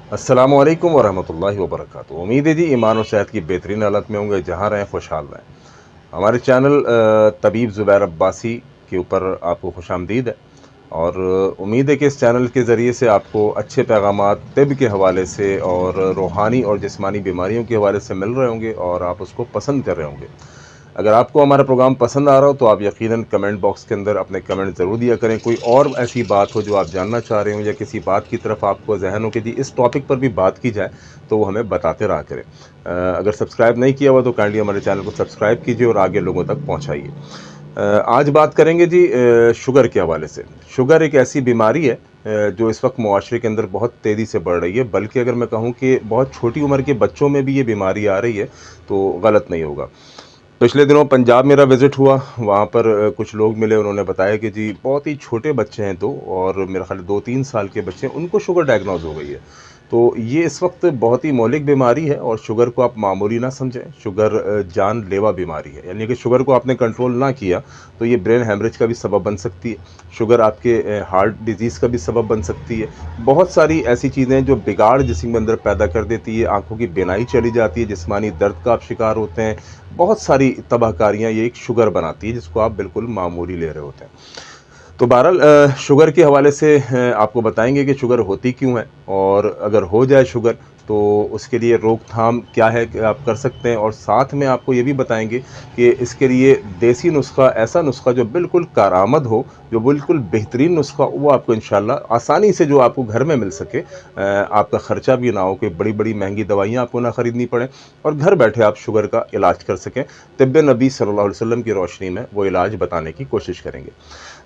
अस्सलामुअलैकुम वरहमतुल्लाहि वबरकातुहू। उम्मीद है जी ईमान और सेहत की बेहतरीन हालत में होंगे, जहाँ रहें खुशहाल रहें। हमारे चैनल तबीब ज़ुबैर अब्बासी के ऊपर आपको खुशामदीद है और उम्मीद है कि इस चैनल के ज़रिए से आपको अच्छे पैगामात तिब के हवाले से और रूहानी और जिस्मानी बीमारियों के हवाले से मिल रहे होंगे और आप उसको पसंद कर रहे होंगे। अगर आपको हमारा प्रोग्राम पसंद आ रहा हो तो आप यकीनन कमेंट बॉक्स के अंदर अपने कमेंट ज़रूर दिया करें। कोई और ऐसी बात हो जो आप जानना चाह रहे हो या किसी बात की तरफ आपको जहन हो कि जी इस टॉपिक पर भी बात की जाए, तो वो हमें बताते रहा करें। अगर सब्सक्राइब नहीं किया हुआ तो काइंडली हमारे चैनल को सब्सक्राइब कीजिए और आगे लोगों तक पहुँचाइए। आज बात करेंगे जी शुगर के हवाले से। शुगर एक ऐसी बीमारी है जो इस वक्त मुआशरे के अंदर बहुत तेज़ी से बढ़ रही है, बल्कि अगर मैं कहूँ कि बहुत छोटी उम्र के बच्चों में भी ये बीमारी आ रही है तो गलत नहीं होगा। पिछले दिनों पंजाब मेरा विज़िट हुआ, वहाँ पर कुछ लोग मिले, उन्होंने बताया कि जी बहुत ही छोटे बच्चे हैं 2 और मेरा ख़्याल है 2-3 साल के बच्चे हैं, उनको शुगर डायग्नोज़ हो गई है। तो ये इस वक्त बहुत ही मौलिक बीमारी है और शुगर को आप मामूली ना समझें, शुगर जानलेवा बीमारी है। यानी कि शुगर को आपने कंट्रोल ना किया, तो ये ब्रेन हैमरेज का भी सबब बन सकती है, शुगर आपके हार्ट डिज़ीज़ का भी सबब बन सकती है। बहुत सारी ऐसी चीज़ें हैं जो बिगाड़ जिस्म के अंदर पैदा कर देती है, आँखों की बीनाई चली जाती है, जिस्मानी दर्द का आप शिकार होते हैं। बहुत सारी तबाहकारियाँ ये एक शुगर बनाती है जिसको आप बिल्कुल मामूली ले रहे होते हैं। तो बहरहाल शुगर के हवाले से आपको बताएँगे कि शुगर होती क्यों है और अगर हो जाए शुगर तो उसके लिए रोकथाम क्या है कि आप कर सकते हैं, और साथ में आपको ये भी बताएँगे कि इसके लिए देसी नुस्ख़ा, ऐसा नुस्ख़ा जो बिल्कुल कारआमद हो, जो बिल्कुल बेहतरीन नुस्ख़ा वो आपको इंशाअल्लाह आसानी से जो आपको घर में मिल सके। आपका ख़र्चा भी ना हो, कोई बड़ी-बड़ी महँगी दवाइयाँ आपको ना ख़रीदनी पड़ें और घर बैठे आप शुगर का इलाज कर सकें। तिब्बे नबी सल्लल्लाहु अलैहि वसल्लम की रोशनी में वो इलाज बताने की कोशिश करेंगे।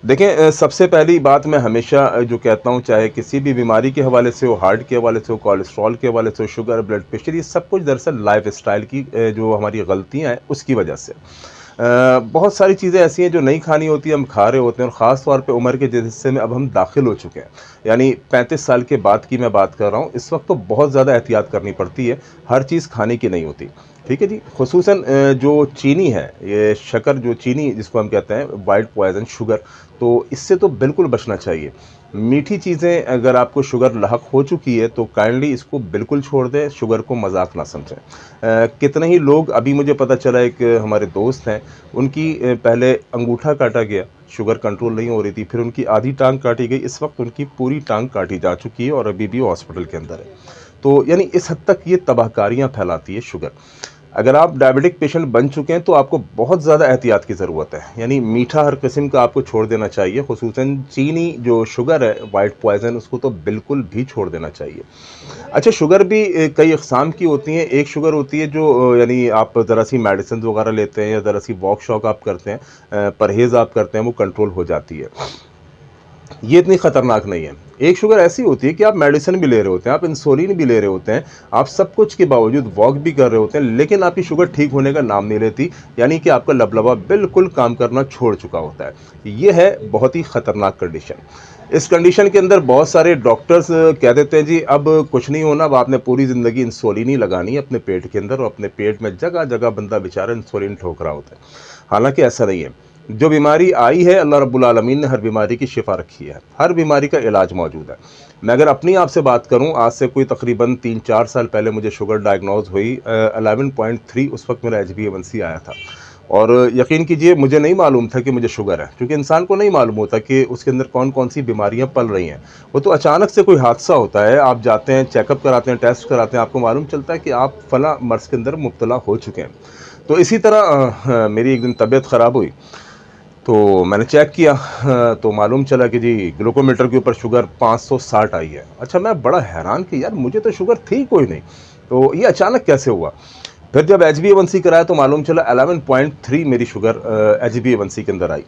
देखें, सबसे पहली बात मैं हमेशा जो कहता हूँ, चाहे किसी भी बीमारी के हवाले से हो, हार्ट के हवाले से हो, कोलेस्ट्रॉल के हवाले से हो, शुगर, ब्लड प्रेशर, ये सब कुछ दरअसल लाइफ़स्टाइल की जो हमारी गलतियाँ हैं उसकी वजह से। बहुत सारी चीज़ें ऐसी हैं जो नहीं खानी होती, हम खा रहे होते हैं और ख़ास तौर पे उम्र के जिस हिस्से में अब हम दाखिल हो चुके हैं, यानी 35 साल के बाद की मैं बात कर रहा हूँ, इस वक्त तो बहुत ज़्यादा एहतियात करनी पड़ती है, हर चीज़ खाने की नहीं होती। ठीक है जी? ख़ुसूसन जो चीनी है, ये शक्कर, जो चीनी जिसको हम कहते हैं व्हाइट पॉइज़न शुगर, तो इससे तो बिल्कुल बचना चाहिए। मीठी चीज़ें अगर आपको शुगर लाहक हो चुकी है तो काइंडली इसको बिल्कुल छोड़ दें, शुगर को मज़ाक ना समझें। कितने ही लोग, अभी मुझे पता चला एक हमारे दोस्त हैं, उनकी पहले अंगूठा काटा गया, शुगर कंट्रोल नहीं हो रही थी, फिर उनकी आधी टाँग काटी गई, इस वक्त उनकी पूरी टाँग काटी जा चुकी है और अभी भी वो हॉस्पिटल के अंदर है। तो यानी इस हद तक ये तबाहकारियाँ फैलाती है शुगर। अगर आप डायबिटिक पेशेंट बन चुके हैं तो आपको बहुत ज़्यादा एहतियात की ज़रूरत है, यानी मीठा हर किस्म का आपको छोड़ देना चाहिए, ख़ुसूसन चीनी जो शुगर है व्हाइट पॉइज़न, उसको तो बिल्कुल भी छोड़ देना चाहिए। अच्छा, शुगर भी कई अक़साम की होती हैं। एक शुगर होती है जो यानी आप ज़रा-सी मेडिसिन वग़ैरह लेते हैं या ज़रा-सी वॉक-शॉक आप करते हैं, परहेज़ आप करते हैं, वो कंट्रोल हो जाती है। ये इतनी ख़तरनाक नहीं है। एक शुगर ऐसी होती है कि आप मेडिसिन भी ले रहे होते हैं, आप इंसुलिन भी ले रहे होते हैं, आप सब कुछ के बावजूद वॉक भी कर रहे होते हैं, लेकिन आपकी शुगर ठीक होने का नाम नहीं लेती, यानी कि आपका लबलबा बिल्कुल काम करना छोड़ चुका होता है। ये है बहुत ही ख़तरनाक कंडीशन। इस कंडीशन के अंदर बहुत सारे डॉक्टर्स कह देते हैं जी अब कुछ नहीं होना, अब आपने पूरी ज़िंदगी इंसुलिन ही लगानी है अपने पेट के अंदर, और अपने पेट में जगह-जगह बंदा बेचारा इंसुलिन ठोक रहा होता है। हालाँकि ऐसा नहीं है। जो बीमारी आई है, अल्लाह रब्बुल आलमीन ने हर बीमारी की शिफ़ा रखी है, हर बीमारी का इलाज मौजूद है। मैं अगर अपनी आपसे बात करूँ, आज से कोई तकरीबन 3-4 साल पहले मुझे शुगर डायग्नोज़ हुई, 11.3 उस वक्त मेरा HbA1c आया था, और यकीन कीजिए मुझे नहीं मालूम था कि मुझे शुगर है, क्योंकि इंसान को नहीं मालूम होता कि उसके अंदर कौन-कौन सी बीमारियाँ पल रही हैं। वो तो अचानक से कोई हादसा होता है, आप जाते हैं, चेकअप कराते हैं, टेस्ट कराते हैं, आपको मालूम चलता है कि आप फलाँ मर्ज़ के अंदर मुब्तला हो चुके हैं। तो इसी तरह मेरी एक दिन तबीयत ख़राब हुई, तो मैंने चेक किया, तो मालूम चला कि जी ग्लूकोमीटर के ऊपर शुगर 560 आई है। अच्छा, मैं बड़ा हैरान कि यार मुझे तो शुगर थी कोई नहीं, तो ये अचानक कैसे हुआ? फिर जब HbA1c कराया तो मालूम चला 11.3 मेरी शुगर HbA1c के अंदर आई।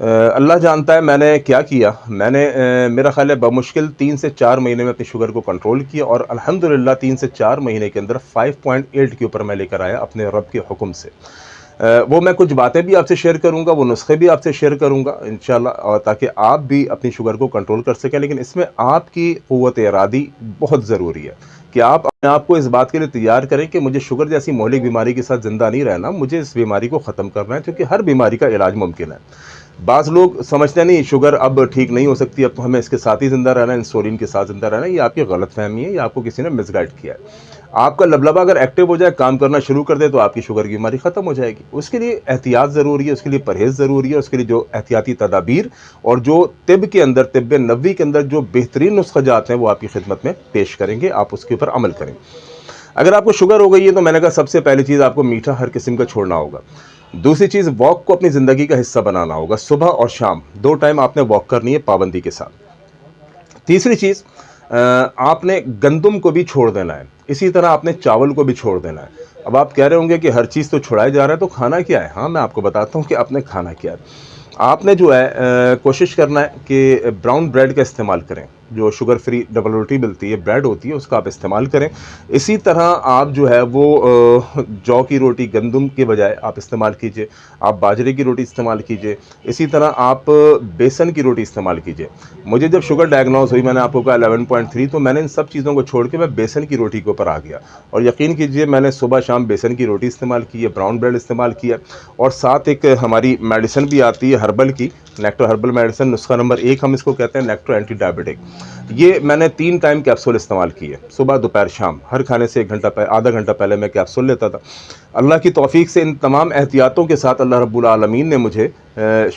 अल्लाह जानता है मैंने क्या किया, मैंने मेरा ख़्याल है बमुश्किल 3 से 4 महीने में अपनी शुगर को कंट्रोल किया और अल्हम्दुलिल्लाह 3 से 4 महीने के अंदर 5.8 के ऊपर मैं लेकर आया अपने रब के हुक्म से। वो मैं कुछ बातें भी आपसे शेयर करूँगा, वो नुस्खे भी आपसे शेयर करूँगा इंशाअल्लाह, और ताकि आप भी अपनी शुगर को कंट्रोल कर सकें। लेकिन इसमें आपकी क़ुव्वत इरादी बहुत ज़रूरी है कि आप अपने आप को इस बात के लिए तैयार करें कि मुझे शुगर जैसी मौलिक बीमारी के साथ ज़िंदा नहीं रहना, मुझे इस बीमारी को ख़त्म करना है, क्योंकि हर बीमारी का इलाज मुमकिन है। बाज़ लोग समझते नहीं शुगर अब ठीक नहीं हो सकती, अब तो हमें इसके साथ ही ज़िंदा रहना है, इंसुलिन के साथ ज़िंदा रहना है। ये आपकी गलतफ़हमी है, ये आपको किसी ने मिसगाइड किया है। आपका लबलबा अगर एक्टिव हो जाए, काम करना शुरू कर दे, तो आपकी शुगर की बीमारी ख़त्म हो जाएगी। उसके लिए एहतियात ज़रूरी है, उसके लिए परहेज़ ज़रूरी है, उसके लिए जो एहतियाती तदाबीर और जो तिब के अंदर, तिब्ब नबवी के अंदर जो बेहतरीन नुस्ख़ाजात हैं, वो आपकी खिदमत में पेश करेंगे। आप उसके ऊपर अमल करें। अगर आपको शुगर हो गई है, तो मैंने कहा सबसे पहली चीज़ आपको मीठा हर किस्म का छोड़ना होगा। दूसरी चीज़, वॉक को अपनी ज़िंदगी का हिस्सा बनाना होगा। सुबह और शाम 2 टाइम आपने वॉक करनी है पाबंदी के साथ। तीसरी चीज़, आपने गंदुम को भी छोड़ देना है, इसी तरह आपने चावल को भी छोड़ देना है। अब आप कह रहे होंगे कि हर चीज़ तो छुड़ाया जा रहा है, तो खाना क्या है? हाँ, मैं आपको बताता हूँ कि आपने खाना क्या है। आपने जो है कोशिश करना है कि ब्राउन ब्रेड का इस्तेमाल करें, जो शुगर फ्री डबल रोटी मिलती है, ब्रेड होती है, उसका आप इस्तेमाल करें। इसी तरह आप जो है वो जौ की रोटी, गंदुम के बजाय आप इस्तेमाल कीजिए, आप बाजरे की रोटी इस्तेमाल कीजिए, इसी तरह आप बेसन की रोटी इस्तेमाल कीजिए। मुझे जब शुगर डायग्नोस हुई, मैंने आपको कहा 11.3, तो मैंने इन सब चीज़ों को छोड़ के मैं बेसन की रोटी के ऊपर आ गया, और यकीन कीजिए मैंने सुबह शाम बेसन की रोटी इस्तेमाल की है, ब्राउन ब्रेड इस्तेमाल किया, और साथ एक हमारी मेडिसिन भी आती है हर्बल की, नेक्टो हर्बल मेडिसिन, नुस्खा नंबर 1 हम इसको कहते हैं, नेक्टो एंटी डायबिटिक। ये मैंने 3 टाइम कैप्सूल इस्तेमाल किए, सुबह दोपहर शाम। हर खाने से 1 घंटा आधा घंटा पहले मैं कैप्सूल लेता था। अल्लाह की तौफीक से इन तमाम एहतियातों के साथ अल्लाह रब्बुल आलमीन ने मुझे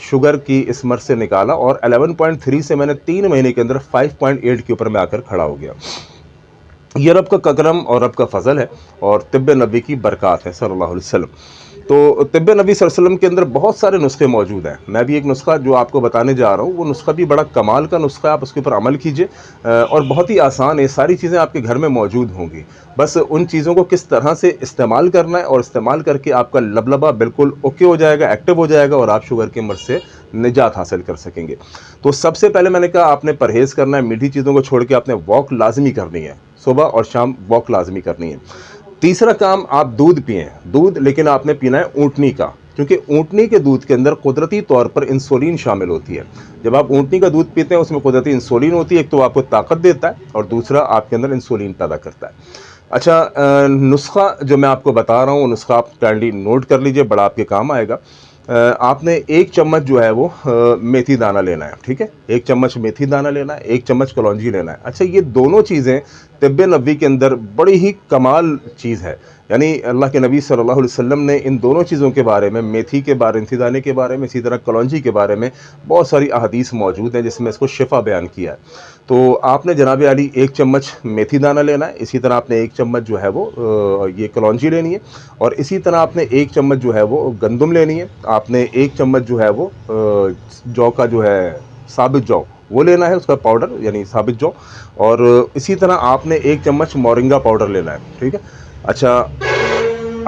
शुगर की इस मर्ज़ से निकाला, और 11.3 से मैंने 3 महीने के अंदर 5.8 के ऊपर मैं आकर खड़ा हो गया। ये रब का करम और रब का फ़ज़ल है, और तिब्ब नबी की बरक़ात है सल्लल्लाहु अलैहि वसल्लम। तो तिब्ब नबी सल्लल्लाहु अलैहि वसल्लम के अंदर बहुत सारे नुस्खे मौजूद हैं। मैं भी एक नुस्खा जो आपको बताने जा रहा हूँ, वो नुस्खा भी बड़ा कमाल का नुस्खा है, आप उसके ऊपर अमल कीजिए, और बहुत ही आसान है। सारी चीज़ें आपके घर में मौजूद होंगी, बस उन चीज़ों को किस तरह से इस्तेमाल करना है, और इस्तेमाल करके आपका लबलबा बिल्कुल ओके हो जाएगा, एक्टिव हो जाएगा, और आप शुगर के मर्ज़ से निजात हासिल कर सकेंगे। तो सबसे पहले मैंने कहा आपने परहेज़ करना है, मीठी चीज़ों को छोड़ के आपने वॉक लाज़मी करनी है, सुबह और शाम वॉक लाज़मी करनी है। तीसरा काम, आप दूध पिएँ, दूध लेकिन आपने पीना है ऊँटनी का, क्योंकि ऊँटनी के दूध के अंदर कुदरती तौर पर इंसुलिन शामिल होती है। जब आप ऊँटनी का दूध पीते हैं, उसमें कुदरती इंसुलिन होती है, एक तो आपको ताकत देता है, और दूसरा आपके अंदर इंसुलिन पैदा करता है। अच्छा, नुस्खा जो मैं आपको बता रहा हूँ, नुस्खा आप काइंडली नोट कर लीजिए, बड़ा आपके काम आएगा। आपने 1 चम्मच जो है वो मेथी दाना लेना है, ठीक है? 1 चम्मच मेथी दाना लेना है, 1 चम्मच कलौंजी लेना है। अच्छा, ये दोनों चीज़ें तिब्ब नबवी के अंदर बड़ी ही कमाल चीज़ है। यानी अल्लाह के नबी सल्लल्लाहु अलैहि वसल्लम ने इन दोनों चीज़ों के बारे में, मेथी के बारे, मेथी दाने के बारे में, इसी तरह कलौंजी के बारे में बहुत सारी अहादीस मौजूद हैं, जिसमें इसको शिफा बयान किया है। तो आपने जनाब आली 1 चम्मच मेथी दाना लेना है, इसी तरह आपने 1 चम्मच जो है वो ये कलौंजी लेनी है, और इसी तरह आपने 1 चम्मच जो है वो गंदुम लेनी है। आपने 1 चम्मच जो है वो जौ का जो है साबित जौ वो लेना है, उसका पाउडर यानी साबित जौ, और इसी तरह आपने 1 चम्मच मोरिंगा पाउडर लेना है, ठीक है? अच्छा,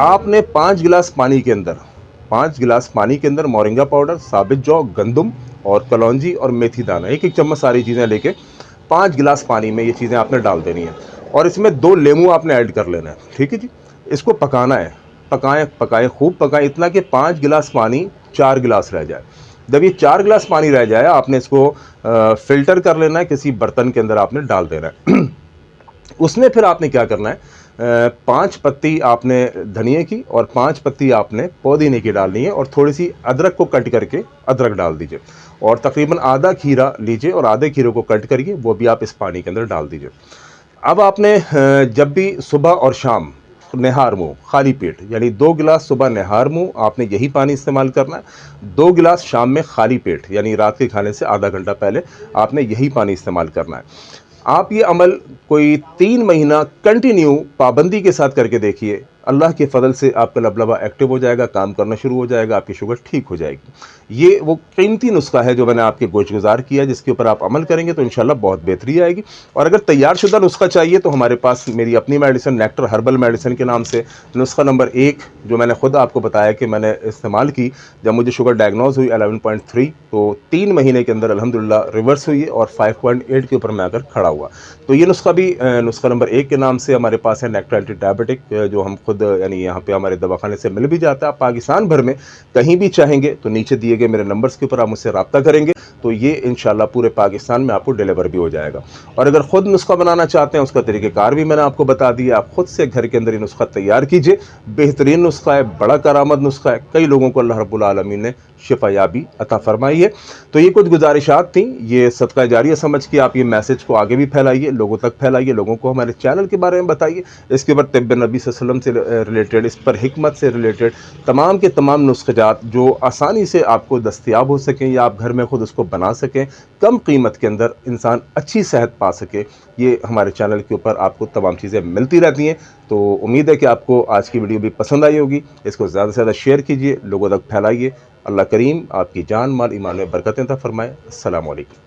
आपने 5 गिलास पानी के अंदर, 5 गिलास पानी के अंदर मोरिंगा पाउडर, साबित जौ, गंदुम और कलौंजी और मेथी दाना, एक-एक चम्मच सारी चीज़ें लेके 5 गिलास पानी में ये चीज़ें आपने डाल देनी है, और इसमें 2 लेमू आपने ऐड कर लेना है, ठीक है जी? इसको पकाना है, पकाएँ, पकाएँ, खूब पकाएँ, इतना कि 5 गिलास पानी 4 गिलास रह जाए। जब ये 4 गिलास पानी रह जाए, आपने इसको फ़िल्टर कर लेना है, किसी बर्तन के अंदर आपने डाल देना है। उसमें फिर आपने क्या करना है, 5 पत्ती आपने धनिये की और 5 पत्ती आपने पुदीने की डालनी है, और थोड़ी-सी अदरक को कट करके अदरक डाल दीजिए, और तकरीबन आधा खीरा लीजिए और आधे खीरे को कट करिए, वो भी आप इस पानी के अंदर डाल दीजिए। अब आपने जब भी सुबह और शाम निहार मुँह, खाली पेट, यानी 2 गिलास सुबह निहार मुँह आपने यही पानी इस्तेमाल करना है, 2 गिलास शाम में खाली पेट, यानी रात के खाने से आधा घंटा पहले आपने यही पानी इस्तेमाल करना है। आप ये अमल कोई 3 महीना कंटिन्यू पाबंदी के साथ करके देखिए, अल्लाह के फ़ज़ल से आपका लबलबा एक्टिव हो जाएगा, काम करना शुरू हो जाएगा, आपकी शुगर ठीक हो जाएगी। ये वो कीमती नुस्खा है जो मैंने आपके गोशगुज़ार किया, जिसके ऊपर आप अमल करेंगे तो इंशाल्लाह बहुत बेहतरी आएगी। और अगर तैयारशुदा नुस्खा चाहिए तो हमारे पास मेरी अपनी मेडिसिन नेक्टर हर्बल मेडिसिन के नाम से नुस्खा नंबर 1, जो मैंने खुद आपको बताया कि मैंने इस्तेमाल की जब मुझे शुगर डायग्नोस हुई 11.3, तो 3 महीने के अंदर अल्हम्दुलिल्लाह रिवर्स हुई और 5.8 के ऊपर मैं आकर खड़ा हुआ। तो ये नुस्खा भी नुस्खा नंबर 1 के नाम से हमारे पास है, नेक्टर एंटी डायबिटिक, जो हम खुद यानी यहाँ पे हमारे दवाखाने से मिल भी जाता है। आप पाकिस्तान भर में कहीं भी चाहेंगे तो नीचे दिए गए मेरे नंबर्स के ऊपर आप मुझसे रब्ता करेंगे। तो तो ये इंशाल्लाह पूरे पाकिस्तान में आपको डिलीवर भी हो जाएगा। और अगर ख़ुद नुस्खा बनाना चाहते हैं, उसका तरीक़ेकार भी मैंने आपको बता दिया। आप ख़ुद से घर के अंदर ये नुस्खा तैयार कीजिए। बेहतरीन नुस्खा है, बड़ा करामत नुस्खा है, कई लोगों को अल्लाह रब्बुल आलमीन ने शिफायाबी अता फरमाई है। तो ये कुछ गुजारिशात थी, ये सदका जारिया समझ के आप ये मैसेज को आगे भी फैलाइए, लोगों तक फैलाइए, लोगों को हमारे चैनल के बारे में बताइए, इसके ऊपर तिब्ब नबी सल्लल्लाहु अलैहि वसल्लम से रिलेटेड, इस पर हिकमत से रिलेटेड तमाम के तमाम नुस्ख़ात जो आसानी से आपको दस्तयाब हो सकें या आप घर में ख़ुद उसको बना सकें, कम कीमत के अंदर इंसान अच्छी सेहत पा सके, ये हमारे चैनल के ऊपर आपको तमाम चीज़ें मिलती रहती हैं। तो उम्मीद है कि आपको आज की वीडियो भी पसंद आई होगी। इसको ज़्यादा से ज़्यादा शेयर कीजिए, लोगों तक फैलाइए। अल्लाह करीम आपकी जान, माल, ईमान में बरकतें अता फरमाए। अस्सलामु अलैकुम।